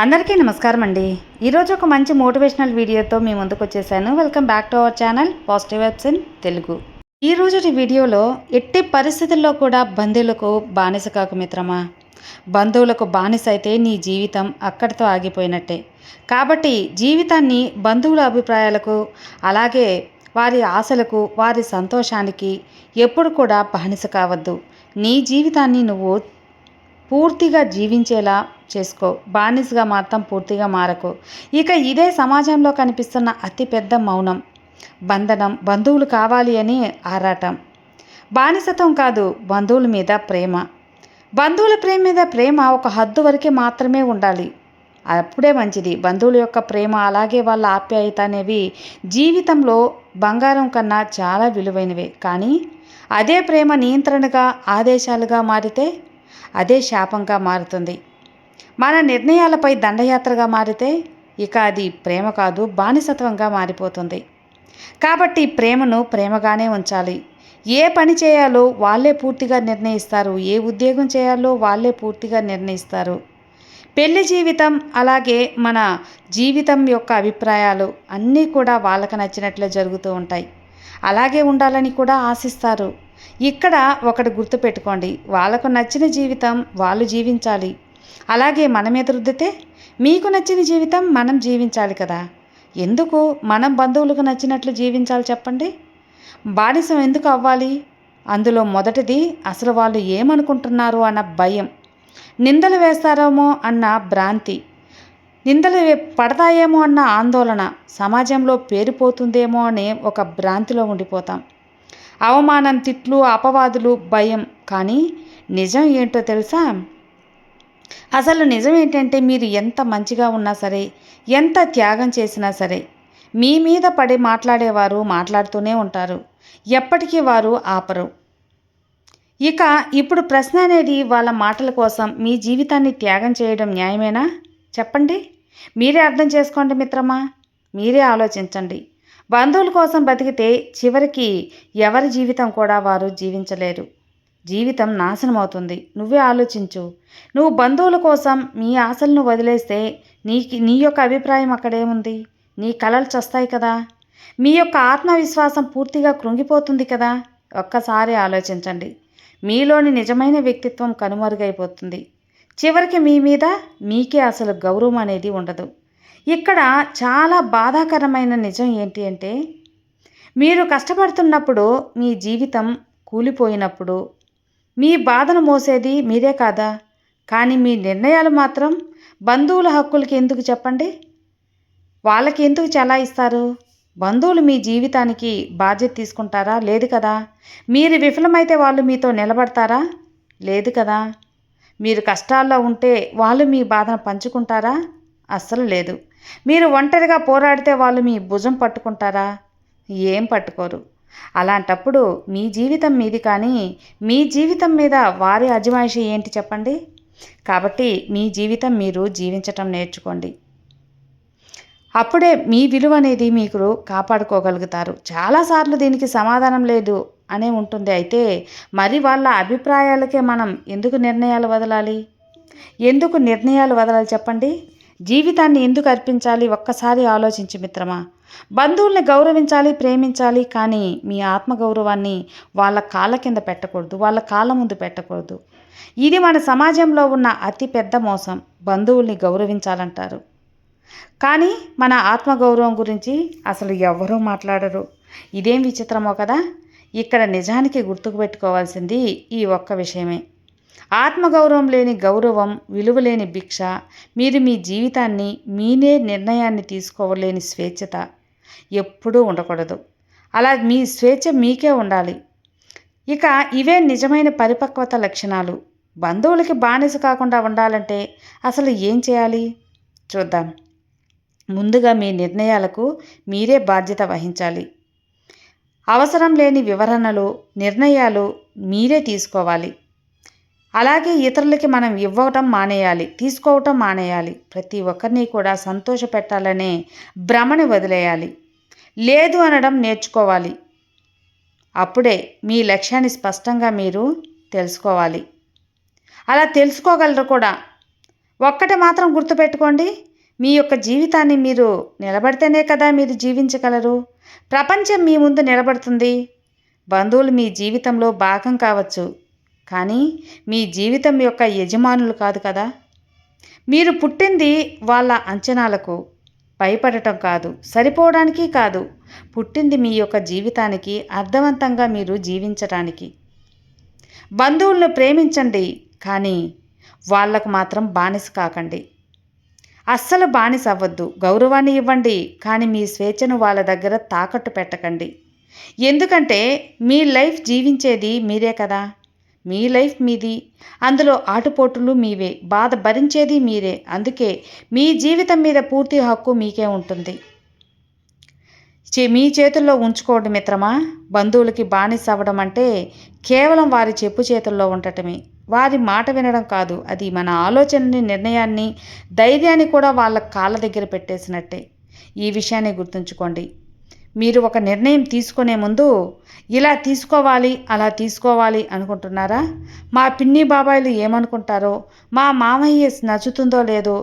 అందరికీ నమస్కారం అండి. ఈరోజు ఒక మంచి మోటివేషనల్ వీడియోతో మీ ముందుకు వచ్చేసాను. Welcome back to our channel positive vibes in Telugu. ఈ రోజుటి వీడియోలో ఎట్టి పరిస్థితుల్లో కూడా బంధువులకు బానిస కాకు మిత్రమా. బంధువులకు బానిస అయితే నీ జీవితం అక్కడితో ఆగిపోయినట్టే. కాబట్టి జీవితాన్ని బంధువుల అభిప్రాయాలకు, అలాగే వారి ఆశలకు, వారి సంతోషానికి ఎప్పుడు కూడా బానిస కావద్దు. నీ జీవితాన్ని నువ్వు పూర్తిగా జీవించేలా చేసుకో. బానిసగా మాత్రం పూర్తిగా మారకు. ఇక ఇదే సమాజంలో కనిపిస్తున్న అతిపెద్ద మౌనం, బంధనం, బంధువులు కావాలి అని ఆరాటం. బానిసత్వం కాదు, బంధువుల మీద ప్రేమ. బంధువుల ప్రేమ మీద ప్రేమ ఒక హద్దు వరకే మాత్రమే ఉండాలి. అప్పుడే మంచిది. బంధువుల యొక్క ప్రేమ, అలాగే వాళ్ళ ఆప్యాయత అనేవి జీవితంలో బంగారం కన్నా చాలా విలువైనవే. కానీ అదే ప్రేమ నియంత్రణగా, ఆదేశాలుగా మారితే అదే శాపంగా మారుతుంది. మన నిర్ణయాలపై దండయాత్రగా మారితే ఇక అది ప్రేమ కాదు, బానిసత్వంగా మారిపోతుంది. కాబట్టి ప్రేమను ప్రేమగానే ఉంచాలి. ఏ పని చేయాలో వాళ్ళే పూర్తిగా నిర్ణయిస్తారు. ఏ ఉద్యోగం చేయాలో వాళ్ళే పూర్తిగా నిర్ణయిస్తారు. పెళ్లి జీవితం, అలాగే మన జీవితం యొక్క అభిప్రాయాలు అన్నీ కూడా వాళ్ళకు నచ్చినట్లే జరుగుతూ ఉంటాయి. అలాగే ఉండాలని కూడా ఆశిస్తారు. ఇక్కడ ఒకటి గుర్తుపెట్టుకోండి, వాళ్ళకు నచ్చిన జీవితం వాళ్ళు జీవించాలి. అలాగే మన మీద రుద్దితే మీకు నచ్చిన జీవితం మనం జీవించాలి కదా. ఎందుకు మనం బంధువులకు నచ్చినట్లు జీవించాలి చెప్పండి? బానిసం ఎందుకు అవ్వాలి? అందులో మొదటిది అసలు వాళ్ళు ఏమనుకుంటున్నారు అన్న భయం, నిందలు వేస్తారేమో అన్న భ్రాంతి, నిందలు పడతాయేమో అన్న ఆందోళన, సమాజంలో పేరుపోతుందేమో అనే ఒక భ్రాంతిలో ఉండిపోతాం. అవమానం, తిట్లు, అపవాదులు, భయం. కానీ నిజం ఏంటో తెలుసా? అసలు నిజం ఏంటంటే మీరు ఎంత మంచిగా ఉన్నా సరే, ఎంత త్యాగం చేసినా సరే, మీ మీద పడి మాట్లాడేవారు మాట్లాడుతూనే ఉంటారు. ఎప్పటికీ వారు ఆపరు. ఇక ఇప్పుడు ప్రశ్న అనేది, వాళ్ళ మాటల కోసం మీ జీవితాన్ని త్యాగం చేయడం న్యాయమేనా? చెప్పండి. మీరే అర్థం చేసుకోండి మిత్రమా. మీరే ఆలోచించండి. బంధువుల కోసం బతికితే చివరికి ఎవరి జీవితం కూడా వారు జీవించలేరు. జీవితం నాశనం అవుతుంది. నువ్వే ఆలోచించు. నువ్వు బంధువుల కోసం మీ ఆశలను వదిలేస్తే నీ యొక్క అభిప్రాయం అక్కడేముంది? నీ కలలు చస్తాయి కదా. మీ యొక్క ఆత్మవిశ్వాసం పూర్తిగా కృంగిపోతుంది కదా. ఒక్కసారి ఆలోచించండి. మీలోని నిజమైన వ్యక్తిత్వం కనుమరుగైపోతుంది. చివరికి మీ మీద మీకే అసలు గౌరవం అనేది ఉండదు. ఇక్కడ చాలా బాధాకరమైన నిజం ఏంటి అంటే, మీరు కష్టపడుతున్నప్పుడు, మీ జీవితం కూలిపోయినప్పుడు మీ బాధను మోసేది మీరే కాదా? కానీ మీ నిర్ణయాలు మాత్రం బంధువుల హక్కులకి ఎందుకు చెప్పండి? వాళ్ళకి ఎందుకు చలాయిస్తారు? బంధువులు మీ జీవితానికి బాధ్యత తీసుకుంటారా? లేదు కదా. మీరు విఫలమైతే వాళ్ళు మీతో నిలబడతారా? లేదు కదా. మీరు కష్టాల్లో ఉంటే వాళ్ళు మీ బాధను పంచుకుంటారా? అస్సలు లేదు. మీరు ఒంటరిగా పోరాడితే వాళ్ళు మీ భుజం పట్టుకుంటారా? ఏం పట్టుకోరు. అలాంటప్పుడు మీ జీవితం మీది, కానీ మీ జీవితం మీద వారి అజమాయిషీ ఏంటి చెప్పండి? కాబట్టి మీ జీవితం మీరు జీవించటం నేర్చుకోండి. అప్పుడే మీ విలువ అనేది మీరు కాపాడుకోగలుగుతారు. చాలాసార్లు దీనికి సమాధానం లేదు అనే ఉంటుంది. అయితే మరి వాళ్ళ అభిప్రాయాలకే మనం ఎందుకు నిర్ణయాలు వదలాలి? ఎందుకు నిర్ణయాలు వదలాలి చెప్పండి? జీవితాన్ని ఎందుకు అర్పించాలి? ఒక్కసారి ఆలోచించి మిత్రమా. బంధువుల్ని గౌరవించాలి, ప్రేమించాలి, కానీ మీ ఆత్మగౌరవాన్ని వాళ్ళ కాళ్ళ కింద పెట్టకూడదు, వాళ్ళ కాళ్ళ ముందు పెట్టకూడదు. ఇది మన సమాజంలో ఉన్న అతి పెద్ద మోసం. బంధువుల్ని గౌరవించాలంటారు, కానీ మన ఆత్మగౌరవం గురించి అసలు ఎవ్వరూ మాట్లాడరు. ఇదేం విచిత్రమో కదా. ఇక్కడ నిజానికి గుర్తుకు పెట్టుకోవాల్సింది ఈ ఒక్క విషయమే. ఆత్మగౌరవం లేని గౌరవం, విలువ లేని భిక్ష, మీరు మీ జీవితాన్ని, మీనే నిర్ణయాన్ని తీసుకోలేని స్వేచ్ఛత ఎప్పుడూ ఉండకూడదు. అలా మీ స్వేచ్ఛ మీకే ఉండాలి. ఇక ఇవే నిజమైన పరిపక్వత లక్షణాలు. బంధువులకి బానిస కాకుండా ఉండాలంటే అసలు ఏం చేయాలి చూద్దాం. ముందుగా మీ నిర్ణయాలకు మీరే బాధ్యత వహించాలి. అవసరం లేని వివరణలు, నిర్ణయాలు మీరే తీసుకోవాలి. అలాగే ఇతరులకి మనం ఇవ్వటం మానేయాలి, తీసుకోవటం మానేయాలి. ప్రతి ఒక్కరిని కూడా సంతోషపెట్టాలనే భ్రమని వదిలేయాలి. లేదు అనడం నేర్చుకోవాలి. అప్పుడే మీ లక్ష్యాన్ని స్పష్టంగా మీరు తెలుసుకోవాలి. అలా తెలుసుకోగలరు కూడా. ఒక్కటి మాత్రం గుర్తుపెట్టుకోండి, మీ యొక్క జీవితాన్ని మీరు నిలబడితేనే కదా మీరు జీవించగలరు. ప్రపంచం మీ ముందు నిలబడుతుంది. బంధువులు మీ జీవితంలో భాగం కావచ్చు, కానీ మీ జీవితం యొక్క యజమానులు కాదు కదా. మీరు పుట్టింది వాళ్ళ అంచనాలకు భయపడటం కాదు, సరిపోవడానికి కాదు. పుట్టింది మీ యొక్క జీవితానికి అర్థవంతంగా మీరు జీవించటానికి. బంధువులను ప్రేమించండి, కానీ వాళ్లకు మాత్రం బానిస కాకండి. అస్సలు బానిస అవ్వద్దు. గౌరవాన్ని ఇవ్వండి, కానీ మీ స్వేచ్ఛను వాళ్ళ దగ్గర తాకట్టు పెట్టకండి. ఎందుకంటే మీ లైఫ్ జీవించేది మీరే కదా. మీ లైఫ్ మీది, అందులో ఆటుపోటులు మీవే, బాధ భరించేది మీరే. అందుకే మీ జీవితం మీద పూర్తి హక్కు మీకే ఉంటుంది. మీ చేతుల్లో ఉంచుకోండి మిత్రమా. బంధువులకి బానిస అవ్వడం అంటే కేవలం వారి చెప్పు చేతుల్లో ఉండటమే, వారి మాట వినడం కాదు. అది మన ఆలోచనని, నిర్ణయాన్ని, ధైర్యాన్ని కూడా వాళ్ళ కాళ్ళ దగ్గర పెట్టేసినట్టే. ఈ విషయాన్ని గుర్తుంచుకోండి. మీరు ఒక నిర్ణయం తీసుకునే ముందు ఇలా తీసుకోవాలి, అలా తీసుకోవాలి అనుకుంటున్నారా? మా పిన్ని బాబాయిలు ఏమనుకుంటారో, మా మామయ్య నచ్చుతుందో లేదో,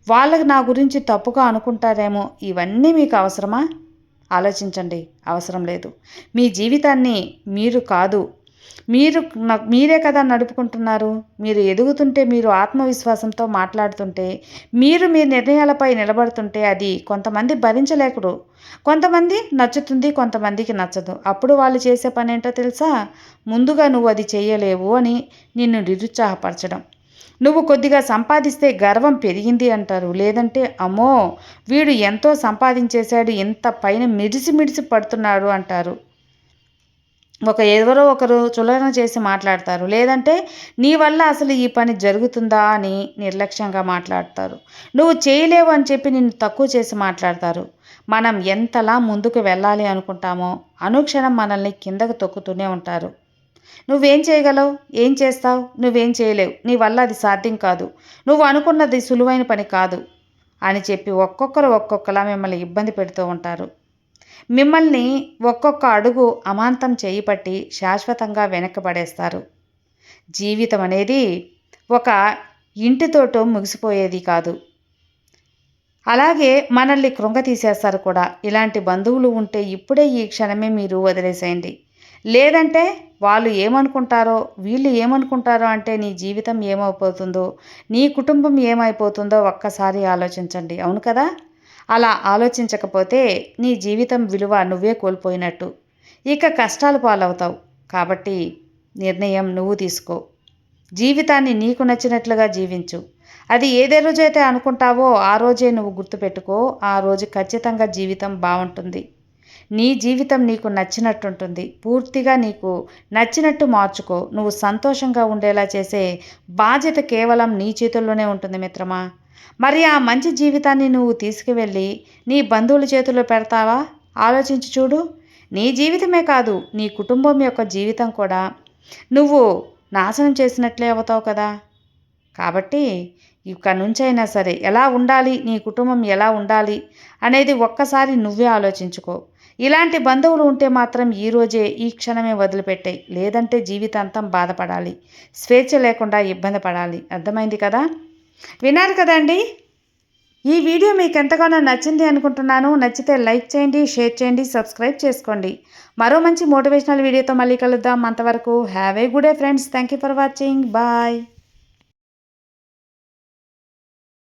వాళ్ళకి నా గురించి తప్పుగా అనుకుంటారేమో, ఇవన్నీ మీకు అవసరమా? ఆలోచించండి. అవసరం లేదు. మీ జీవితాన్ని మీరు కాదు, మీరే కదా నడుపుకుంటున్నారు. మీరు ఎదుగుతుంటే, మీరు ఆత్మవిశ్వాసంతో మాట్లాడుతుంటే, మీరు మీ నిర్ణయాలపై నిలబడుతుంటే అది కొంతమంది భరించలేకుడు. కొంతమంది నచ్చుతుంది, కొంతమందికి నచ్చదు. అప్పుడు వాళ్ళు చేసే పని ఏంటో తెలుసా? ముందుగా నువ్వు అది చేయలేవు అని నిన్ను నిరుత్సాహపరచడం. నువ్వు కొద్దిగా సంపాదిస్తే గర్వం పెరిగింది అంటారు. లేదంటే అమ్మో వీడు ఎంతో సంపాదించేశాడు, ఎంత పైన మిడిసి పడుతున్నాడు అంటారు. ఎవరో ఒకరు చులకన చేసి మాట్లాడతారు. లేదంటే నీ వల్ల అసలు ఈ పని జరుగుతుందా అని నిర్లక్ష్యంగా మాట్లాడతారు. నువ్వు చేయలేవు అని చెప్పి నిన్ను తక్కువ చేసి మాట్లాడతారు. మనం ఎంతలా ముందుకు వెళ్ళాలి అనుకుంటామో అనుక్షణం మనల్ని కిందకు తొక్కుతూనే ఉంటారు. నువ్వేం చేయగలవు, ఏం చేస్తావు, నువ్వేం చేయలేవు, నీ వల్ల అది సాధ్యం కాదు, నువ్వు అనుకున్నది సులువైన పని కాదు అని చెప్పి ఒక్కొక్కరు ఒక్కొక్కలా మిమ్మల్ని ఇబ్బంది పెడుతూ ఉంటారు. మిమ్మల్ని ఒక్కొక్క అడుగు అమాంతం చేయిపట్టి శాశ్వతంగా వెనక్కబడేస్తారు. జీవితం అనేది ఒక ఇంటితోటో ముగిసిపోయేది కాదు. అలాగే మనల్ని కృంగతీసేస్తారు కూడా. ఇలాంటి బంధువులు ఉంటే ఇప్పుడే ఈ క్షణమే మీరు వదిలేసేయండి. లేదంటే వాళ్ళు ఏమనుకుంటారో, వీళ్ళు ఏమనుకుంటారో అంటే నీ జీవితం ఏమైపోతుందో, నీ కుటుంబం ఏమైపోతుందో ఒక్కసారి ఆలోచించండి. అవును కదా? అలా ఆలోచించకపోతే నీ జీవితం విలువ నువ్వే కోల్పోయినట్టు. ఇక కష్టాల పాలవుతావు. కాబట్టి నిర్ణయం నువ్వు తీసుకో. జీవితాన్ని నీకు నచ్చినట్లుగా జీవించు. అది ఏదే రోజైతే అనుకుంటావో ఆ రోజే నువ్వు గుర్తుపెట్టుకో. ఆ రోజు ఖచ్చితంగా జీవితం బాగుంటుంది. నీ జీవితం నీకు నచ్చినట్టుంటుంది. పూర్తిగా నీకు నచ్చినట్టు మార్చుకో. నువ్వు సంతోషంగా ఉండేలా చేసే బాధ్యత కేవలం నీ చేతుల్లోనే ఉంటుంది మిత్రమా. మరి ఆ మంచి జీవితాన్ని నువ్వు తీసుకువెళ్ళి నీ బంధువుల చేతుల్లో పెడతావా? ఆలోచించి చూడు. నీ జీవితమే కాదు, నీ కుటుంబం యొక్క జీవితం కూడా నువ్వు నాశనం చేసినట్లే అవుతావు కదా. కాబట్టి ఇక నుంచైనా సరే ఎలా ఉండాలి, నీ కుటుంబం ఎలా ఉండాలి అనేది ఒక్కసారి నువ్వే ఆలోచించుకో. ఇలాంటి బంధువులు ఉంటే మాత్రం ఈరోజే, ఈ క్షణమే వదిలిపెట్టాయి. లేదంటే జీవితాంతం బాధపడాలి, స్వేచ్ఛ లేకుండా ఇబ్బంది పడాలి. అర్థమైంది కదా? విన్నారు కదండి. ఈ వీడియో మీకు ఎంతగానో నచ్చింది అనుకుంటున్నాను. నచ్చితే లైక్ చేయండి, షేర్ చేయండి, సబ్స్క్రైబ్ చేసుకోండి. మరో మంచి మోటివేషనల్ వీడియోతో మళ్ళీ కలుద్దాం. అంతవరకు have a good day friends. Thank you for watching. Bye.